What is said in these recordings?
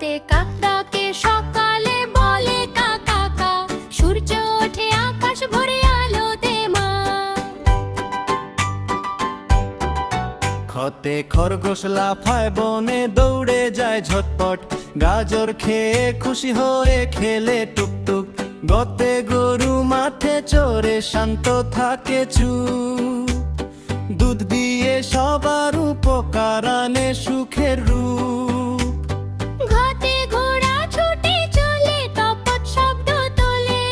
রাতে কাক ডাকে সকালে বলে কা কা কা, সূর্য ওঠে আকাশ ভরে আলোতে মা। খতে খরগোশ লাফায় বনে দৌড়ে যায় ঝটপট, গাজর খেয়ে খুশি হয়ে খেলে টুকটুক। গতে গরু মাঠে চড়ে শান্ত থাকে চুপ, দুধ দিয়ে সবার উপকার আনে সুখের রূপ। ঘাটে ঘোড়া ছুটে চলে তপত শব্দ তোলে,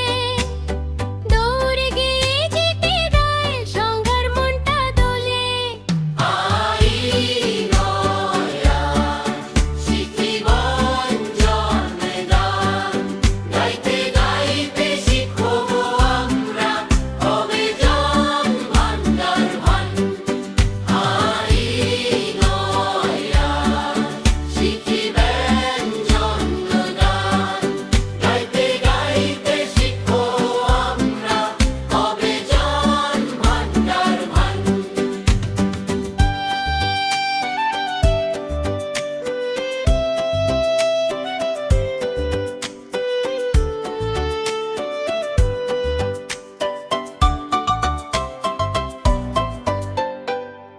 দৌড়ে গিয়ে জিতে গায় সংঘার মনটা দোলে।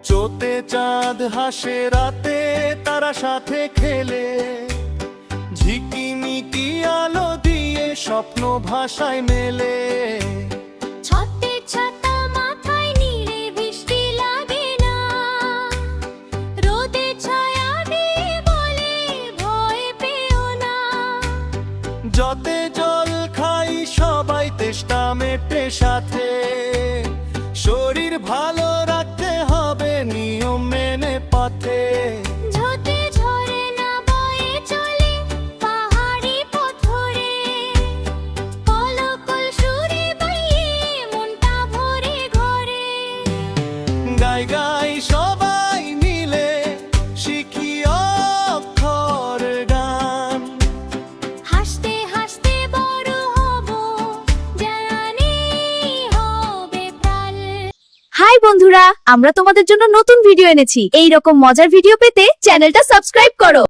চোতে চাঁদ হাসে রাতে তারা সাথে খেলে, ঝিকিমিকি আলো দিয়ে স্বপ্ন ভাষায় মেলে। ছত্রের ছাতা মাথায় নিলে বৃষ্টি লাগে না, রোদে ছায়া দিয়ে বলে ভয় পেও না। যতে জল খাই সবাই তেষ্টা মেটে সাথে, শরীর ভালো রাখতে হবে নিয়ম মেনে পথে। ঝোঁতে ঝরে না বয়ে চলে পাহাড়ি পথরে, কলকল সুরে বাইয়ে মনটা ভরে ঘরে। গাই গাই সবাই মিলে শিখি অক্ষর গান, হাসতে হাসতে বড় হব জানি হবে প্রাণ। হাই বন্ধুরা, আমরা তোমাদের জন্য নতুন ভিডিও এনেছি। এই রকম মজার ভিডিও পেতে চ্যানেলটা সাবস্ক্রাইব করো।